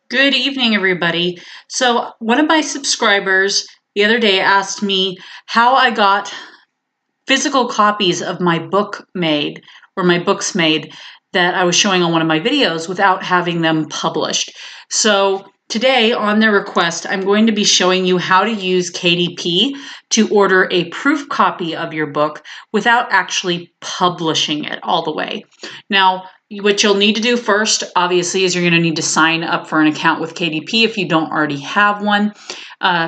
Good evening, everybody. So one of my subscribers the other day asked me how I got physical copies of my book made, or my books made, that I was showing on one of my videos without having them published. So today, on their request, I'm going to be showing you how to use KDP to order a proof copy of your book without actually publishing it all the way. Now, what you'll need to do first, obviously, is you're going to need to sign up for an account with KDP if you don't already have one.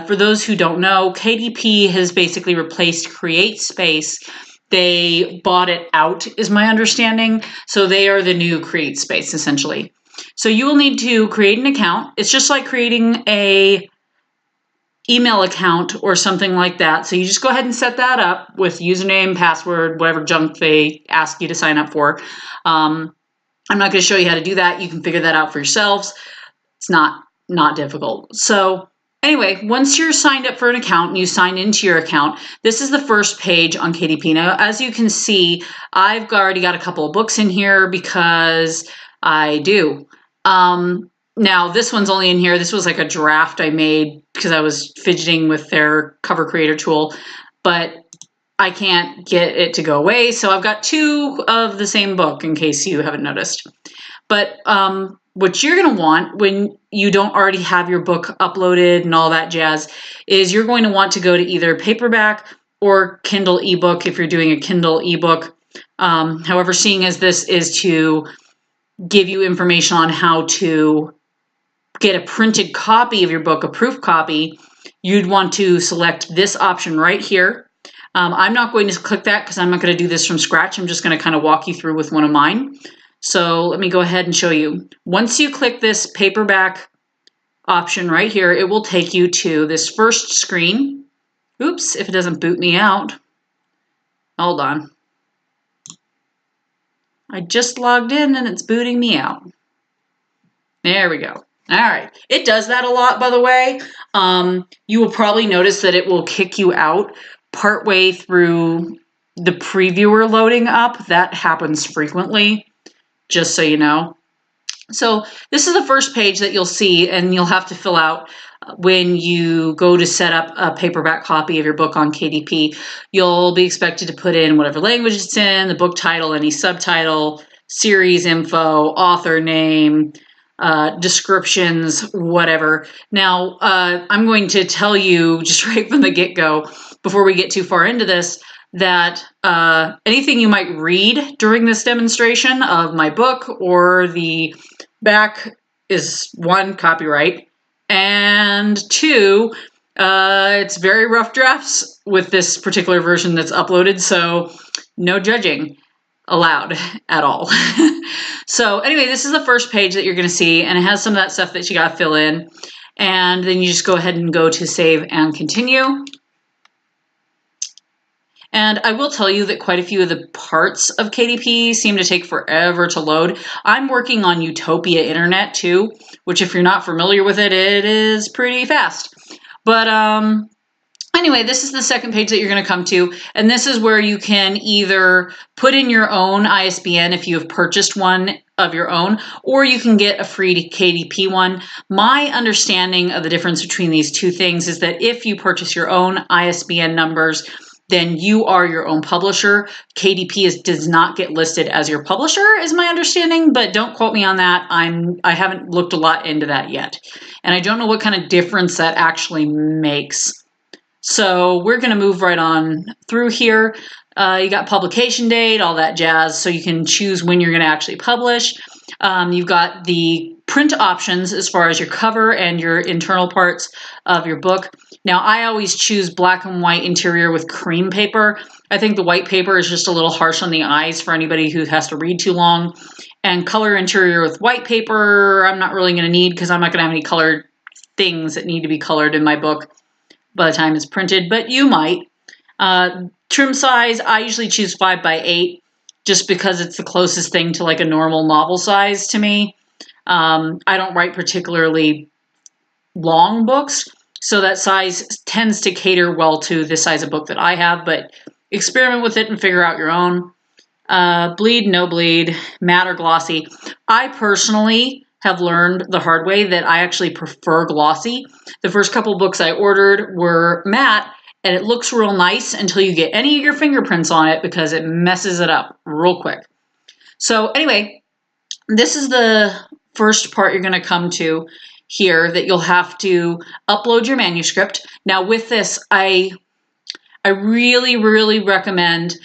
For those who don't know, KDP has basically replaced CreateSpace. They bought it out, is my understanding. So they are the new CreateSpace, essentially. So you will need to create an account. It's just like creating a email account or something like that. So you just go ahead and set that up with username, password, whatever junk they ask you to sign up for. I'm not going to show you how to do that. You can figure that out for yourselves. It's not difficult. So anyway, once you're signed up for an account and you sign into your account, this is the first page on KDP. Now, as you can see, I've already got a couple of books in here because I do. Now, this one's only in here. This was like a draft I made because I was fidgeting with their cover creator tool, but I can't get it to go away. So I've got two of the same book in case you haven't noticed. But what you're going to want when you don't already have your book uploaded and all that jazz is you're going to want to go to either paperback or Kindle ebook if you're doing a Kindle ebook. However, seeing as this is to give you information on how to get a printed copy of your book, a proof copy, you'd want to select this option right here. I'm not going to click that because I'm not going to do this from scratch. I'm just going to kind of walk you through with one of mine. So let me go ahead and show you. Once you click this paperback option right here, it will take you to this first screen. Oops, if it doesn't boot me out. Hold on. I just logged in and it's booting me out. There we go. All right. It does that a lot, by the way. You will probably notice that it will kick you out partway through the previewer loading up. That happens frequently, just so you know. So this is the first page that you'll see, and you'll have to fill out when you go to set up a paperback copy of your book on KDP. You'll be expected to put in whatever language it's in, the book title, any subtitle, series info, author name, descriptions, whatever. Now, I'm going to tell you just right from the get-go, before we get too far into this, that anything you might read during this demonstration of my book or the back is, one, copyright, and two, it's very rough drafts with this particular version that's uploaded, so no judging allowed at all. So anyway, this is the first page that you're going to see, and it has some of that stuff that you got to fill in, and then you just go ahead and go to save and continue. And I will tell you that quite a few of the parts of KDP seem to take forever to load. I'm working on Utopia Internet too, which if you're not familiar with it, it is pretty fast. But anyway, this is the second page that you're going to come to, and this is where you can either put in your own ISBN if you have purchased one of your own, or you can get a free KDP one. My understanding of the difference between these two things is that if you purchase your own ISBN numbers, then you are your own publisher. KDP does not get listed as your publisher, is my understanding, but don't quote me on that. I haven't looked a lot into that yet, and I don't know what kind of difference that actually makes. So we're going to move right on through here. You got publication date, all that jazz, so you can choose when you're going to actually publish. You've got the print options as far as your cover and your internal parts of your book. Now, I always choose black and white interior with cream paper. I think the white paper is just a little harsh on the eyes for anybody who has to read too long. And color interior with white paper, I'm not really going to need because I'm not going to have any colored things that need to be colored in my book by the time it's printed, but you might. Trim size, I usually choose 5x8 just because it's the closest thing to like a normal novel size to me. I don't write particularly long books, so that size tends to cater well to the size of book that I have, but experiment with it and figure out your own. Bleed, no bleed, matte or glossy. I personally have learned the hard way that I actually prefer glossy. The first couple books I ordered were matte, and it looks real nice until you get any of your fingerprints on it because it messes it up real quick. So anyway, this is the first part you're going to come to here, that you'll have to upload your manuscript. Now with this, I really, really recommend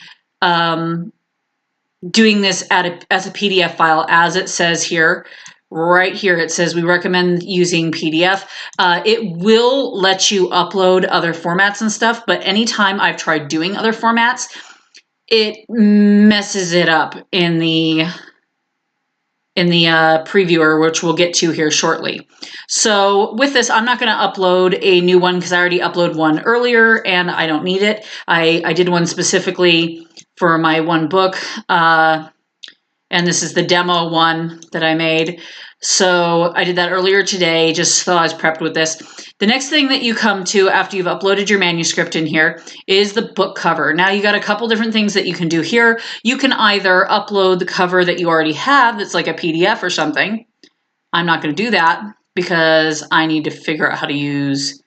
doing this as a PDF file, as it says here. Right here it says we recommend using PDF. It will let you upload other formats and stuff, but anytime I've tried doing other formats, it messes it up in the previewer, which we'll get to here shortly. So with this, I'm not going to upload a new one because I already uploaded one earlier and I don't need it. I did one specifically for my one book, and this is the demo one that I made. So I did that earlier today, just so I was prepped with this. The next thing that you come to after you've uploaded your manuscript in here is the book cover. Now you got a couple different things that you can do here. You can either upload the cover that you already have that's like a PDF or something. I'm not going to do that because I need to figure out how to use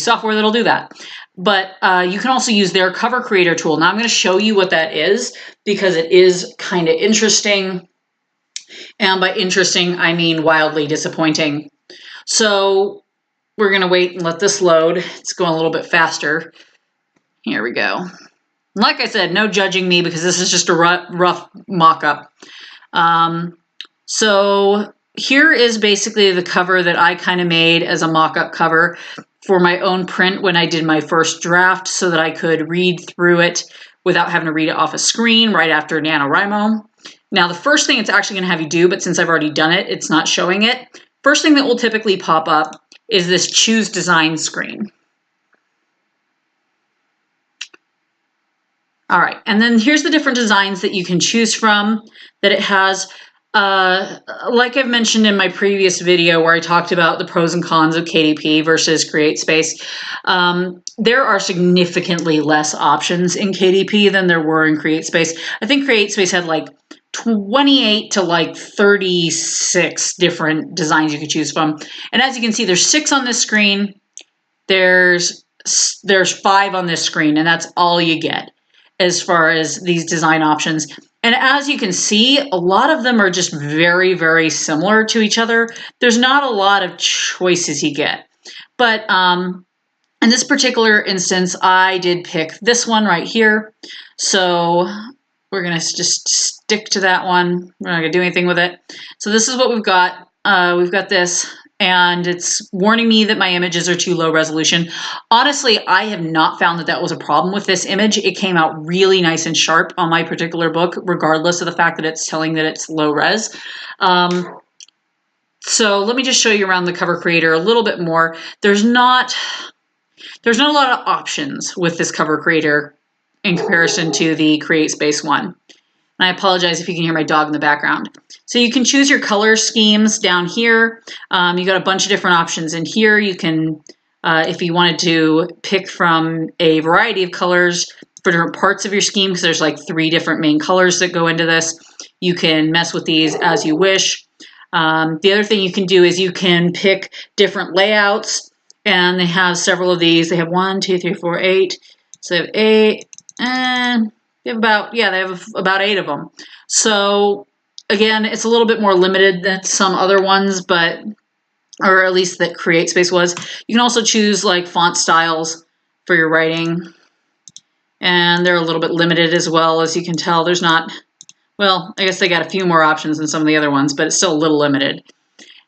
software that'll do that. But you can also use their cover creator tool. Now I'm going to show you what that is because it is kind of interesting. And by interesting, I mean wildly disappointing. So we're going to wait and let this load. It's going a little bit faster. Here we go. Like I said, no judging me because this is just a rough mock-up. So here is basically the cover that I kind of made as a mock-up cover for my own print when I did my first draft so that I could read through it without having to read it off a screen right after NaNoWriMo. Now, the first thing it's actually going to have you do, but since I've already done it, it's not showing it. First thing that will typically pop up is this Choose Design screen. All right, and then here's the different designs that you can choose from that it has. Like I've mentioned in my previous video where I talked about the pros and cons of KDP versus CreateSpace, there are significantly less options in KDP than there were in CreateSpace. I think CreateSpace had like 28 to like 36 different designs you could choose from. And as you can see, there's 6 on this screen. There's 5 on this screen, and that's all you get as far as these design options. And as you can see, a lot of them are just very, very similar to each other. There's not a lot of choices you get. But in this particular instance, I did pick this one right here. So we're going to just stick to that one. We're not going to do anything with it. So this is what we've got. We've got this, and it's warning me that my images are too low resolution. Honestly, I have not found that that was a problem with this image. It came out really nice and sharp on my particular book, regardless of the fact that it's telling that it's low res. So let me just show you around the cover creator a little bit more. There's not a lot of options with this cover creator in comparison to the CreateSpace one. And I apologize if you can hear my dog in the background. So you can choose your color schemes down here. You got a bunch of different options in here. You can, if you wanted to pick from a variety of colors for different parts of your scheme, because there's like 3 different main colors that go into this, you can mess with these as you wish. The other thing you can do is you can pick different layouts, and they have several of these. They have 1, 2, 3, 4, 8. So they have 8, and they have about 8 of them. So again, it's a little bit more limited than some other ones, or at least that CreateSpace was. You can also choose like font styles for your writing, and they're a little bit limited as well. As you can tell, there's not, well, I guess they got a few more options than some of the other ones, but it's still a little limited.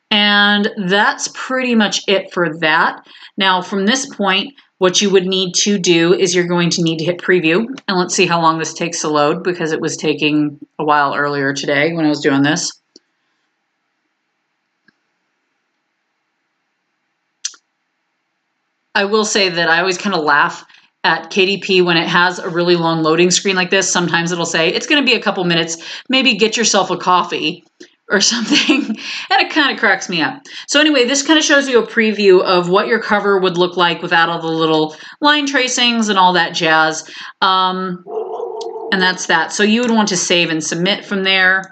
And that's pretty much it for that. Now, from this point, what you would need to do is you're going to need to hit preview. And let's see how long this takes to load, because it was taking a while earlier today when I was doing this. I will say that I always kind of laugh at KDP when it has a really long loading screen like this. Sometimes it'll say, it's going to be a couple minutes, maybe get yourself a coffee or something, and it kind of cracks me up. So anyway, this kind of shows you a preview of what your cover would look like without all the little line tracings and all that jazz. And that's that. So you would want to save and submit from there.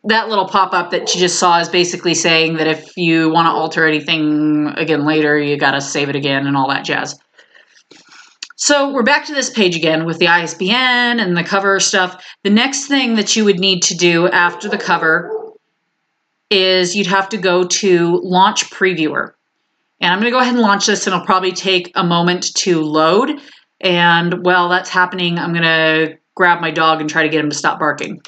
that little pop-up that you just saw is basically saying that if you want to alter anything again later, you got to save it again and all that jazz. So we're back to this page again with the ISBN and the cover stuff. The next thing that you would need to do after the cover is you'd have to go to Launch Previewer. And I'm going to go ahead and launch this, and it'll probably take a moment to load. And while that's happening, I'm going to grab my dog and try to get him to stop barking.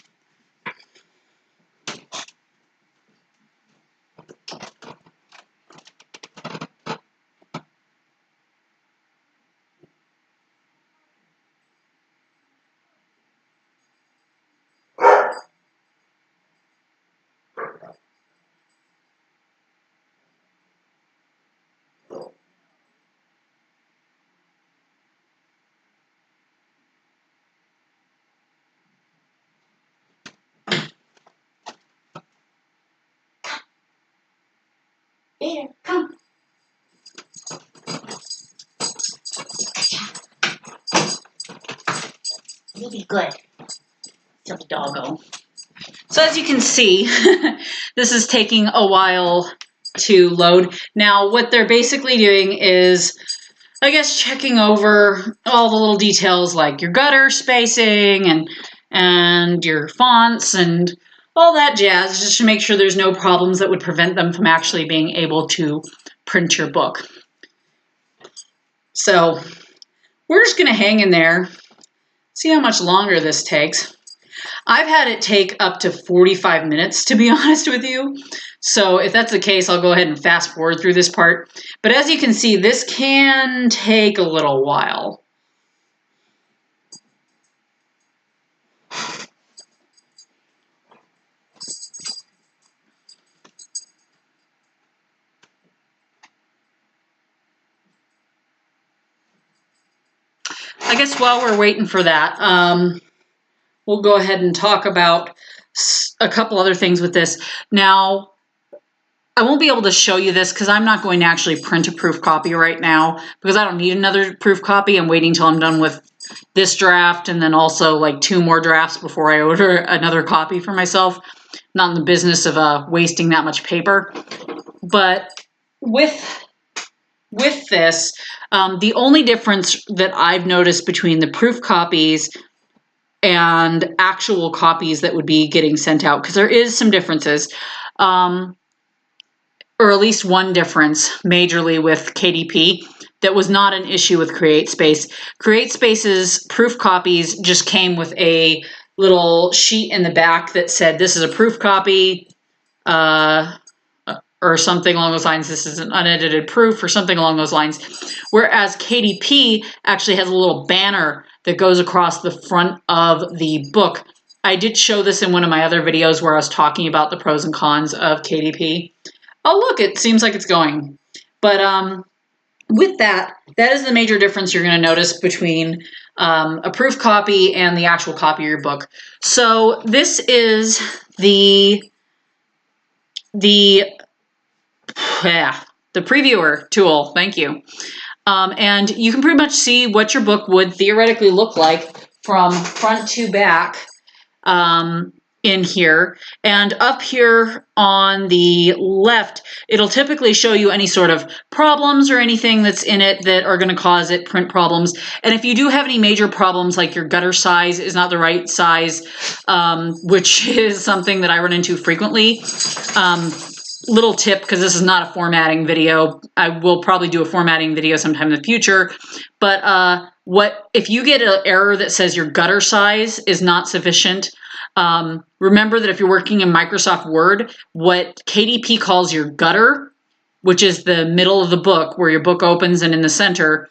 Here, come. You'll be good. Tell the doggo. So as you can see, this is taking a while to load. Now, what they're basically doing is, I guess, checking over all the little details like your gutter spacing and your fonts and all that jazz, just to make sure there's no problems that would prevent them from actually being able to print your book. So we're just going to hang in there, see how much longer this takes. I've had it take up to 45 minutes, to be honest with you. So if that's the case, I'll go ahead and fast forward through this part. But as you can see, this can take a little while. I guess while we're waiting for that, we'll go ahead and talk about a couple other things with this. Now, I won't be able to show you this because I'm not going to actually print a proof copy right now because I don't need another proof copy. I'm waiting till I'm done with this draft and then also like 2 more drafts before I order another copy for myself. Not in the business of wasting that much paper. But with this, the only difference that I've noticed between the proof copies and actual copies that would be getting sent out, because there is some differences, or at least one difference majorly with KDP that was not an issue with CreateSpace. CreateSpace's proof copies just came with a little sheet in the back that said this is a proof copy, or something along those lines. This is an unedited proof or something along those lines. Whereas KDP actually has a little banner that goes across the front of the book. I did show this in one of my other videos where I was talking about the pros and cons of KDP. Oh, look, it seems like it's going. But with that is the major difference you're going to notice between a proof copy and the actual copy of your book. So this is the previewer tool. Thank you. And you can pretty much see what your book would theoretically look like from front to back in here. And up here on the left, it'll typically show you any sort of problems or anything that's in it that are going to cause it print problems. And if you do have any major problems, like your gutter size is not the right size, which is something that I run into frequently, little tip, because this is not a formatting video. I will probably do a formatting video sometime in the future. But if you get an error that says your gutter size is not sufficient, remember that if you're working in Microsoft Word, what KDP calls your gutter, which is the middle of the book where your book opens and in the center,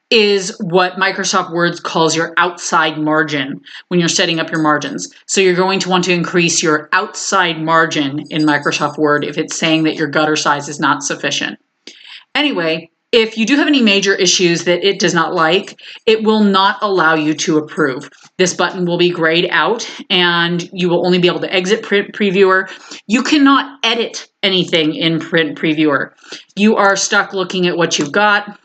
is what Microsoft Word calls your outside margin when you're setting up your margins. So you're going to want to increase your outside margin in Microsoft Word if it's saying that your gutter size is not sufficient. Anyway, if you do have any major issues that it does not like, it will not allow you to approve. This button will be grayed out and you will only be able to exit Print Previewer. You cannot edit anything in Print Previewer. You are stuck looking at what you've got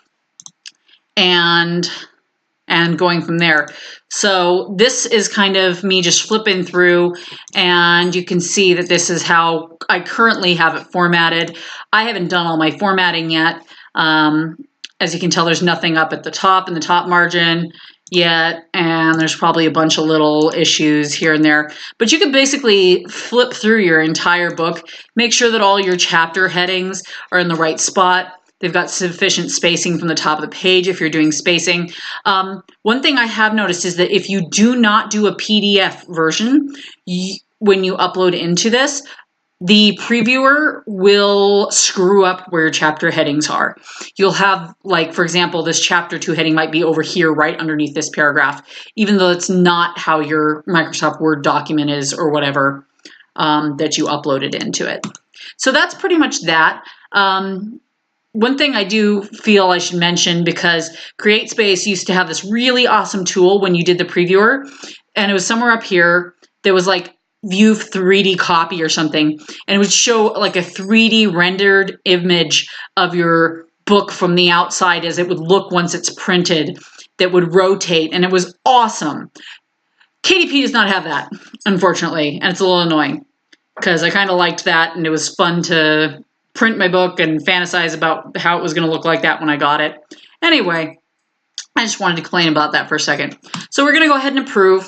and and going from there. So this is kind of me just flipping through, and you can see that this is how I currently have it formatted. I haven't done all my formatting yet. As you can tell, there's nothing up at the top in the top margin yet, and there's probably a bunch of little issues here and there. But you can basically flip through your entire book, make sure that all your chapter headings are in the right spot. They've got sufficient spacing from the top of the page if you're doing spacing. One thing I have noticed is that if you do not do a PDF version, when you upload into this, the previewer will screw up where your chapter headings are. You'll have, like, for example, this chapter 2 heading might be over here right underneath this paragraph, even though it's not how your Microsoft Word document is or whatever that you uploaded into it. So that's pretty much that. One thing I do feel I should mention, because CreateSpace used to have this really awesome tool when you did the previewer, and it was somewhere up here. There was like view 3D copy or something, and it would show like a 3D rendered image of your book from the outside as it would look once it's printed, that would rotate, and it was awesome. KDP does not have that, unfortunately, and it's a little annoying because I kind of liked that, and it was fun to print my book and fantasize about how it was going to look like that when I got it. Anyway, I just wanted to complain about that for a second. So we're going to go ahead and approve.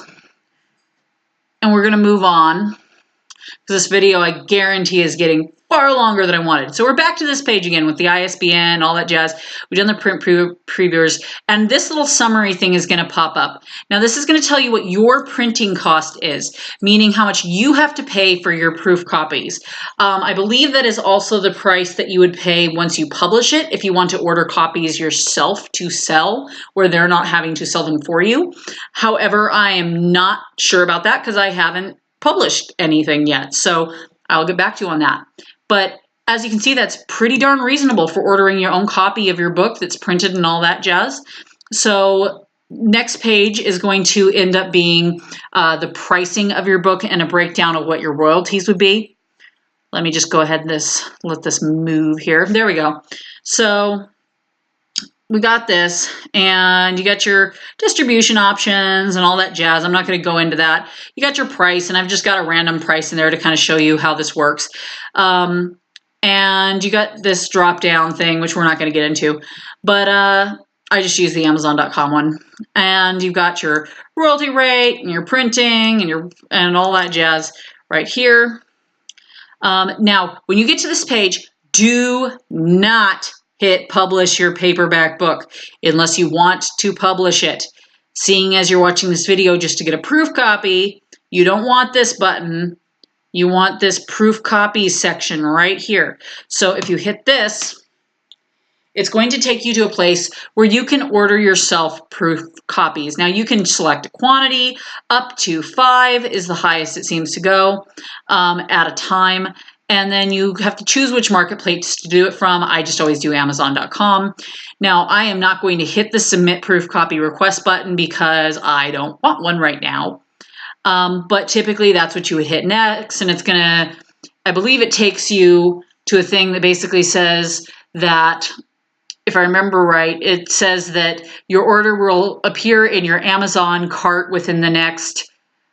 And we're going to move on, because this video, I guarantee, is getting far longer than I wanted. So we're back to this page again with the ISBN, all that jazz. We've done the print previewers, and this little summary thing is going to pop up. Now, this is going to tell you what your printing cost is, meaning how much you have to pay for your proof copies. I believe that is also the price that you would pay once you publish it, if you want to order copies yourself to sell, where they're not having to sell them for you. However, I am not sure about that because I haven't published anything yet. So I'll get back to you on that. But as you can see, that's pretty darn reasonable for ordering your own copy of your book that's printed and all that jazz. So next page is going to end up being the pricing of your book and a breakdown of what your royalties would be. Let me just go ahead and let this move here. There we go. So we got this, and you got your distribution options and all that jazz. I'm not going to go into that. You got your price, and I've just got a random price in there to kind of show you how this works. And you got this drop down thing, which we're not going to get into, but I just use the Amazon.com one. And you've got your royalty rate and your printing and all that jazz right here. Now, when you get to this page, do not hit publish your paperback book unless you want to publish it. Seeing as you're watching this video just to get a proof copy, you don't want this button. You want this proof copies section right here. So if you hit this, it's going to take you to a place where you can order yourself proof copies. Now you can select a quantity. Up to 5 is the highest it seems to go at a time. And then you have to choose which marketplace to do it from. I just always do Amazon.com. Now, I am not going to hit the submit proof copy request button because I don't want one right now. But typically that's what you would hit next. And it's going to, I believe it takes you to a thing that basically says that, if I remember right, it says that your order will appear in your Amazon cart within the next,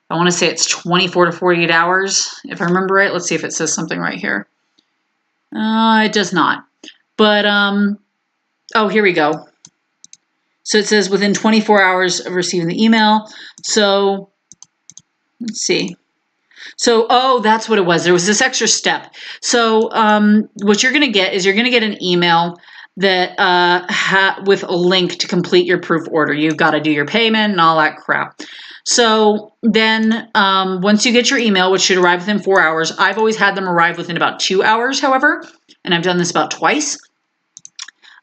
I want to say it's 24 to 48 hours, if I remember right. Let's see if it says something right here. It does not. But, oh, here we go. So it says within 24 hours of receiving the email. So, let's see. So, oh, that's what it was. There was this extra step. So, what you're going to get is you're going to get an email that with a link to complete your proof order. You've got to do your payment and all that crap. So then once you get your email, which should arrive within 4 hours, I've always had them arrive within about 2 hours, however, and I've done this about twice.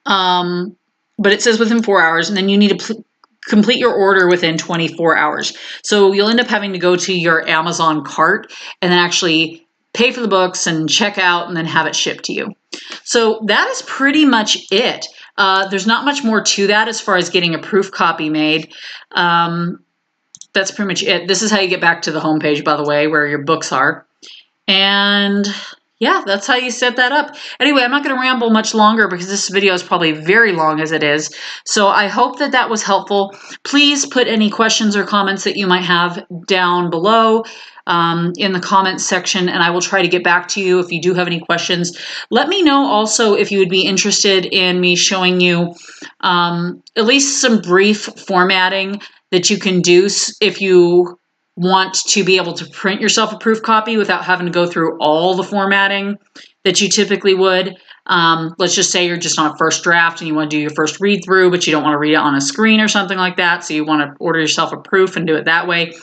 But it says within 4 hours, and then you need to complete your order within 24 hours. So you'll end up having to go to your Amazon cart and then actually pay for the books and check out and then have it shipped to you. So that is pretty much it. There's not much more to that as far as getting a proof copy made. That's pretty much it. This is how you get back to the homepage, by the way, where your books are. And Yeah, that's how you set that up. Anyway, I'm not going to ramble much longer because this video is probably very long as it is. So I hope that that was helpful. Please put any questions or comments that you might have down below in the comments section, and I will try to get back to you if you do have any questions. Let me know also if you would be interested in me showing you at least some brief formatting that you can do if you want to be able to print yourself a proof copy without having to go through all the formatting that you typically would. Let's just say you're just on a first draft and you want to do your first read through, but you don't want to read it on a screen or something like that. So you want to order yourself a proof and do it that way.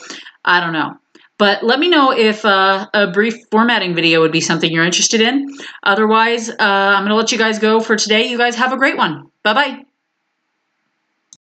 I don't know. But let me know if a brief formatting video would be something you're interested in. Otherwise, I'm going to let you guys go for today. You guys have a great one. Bye-bye.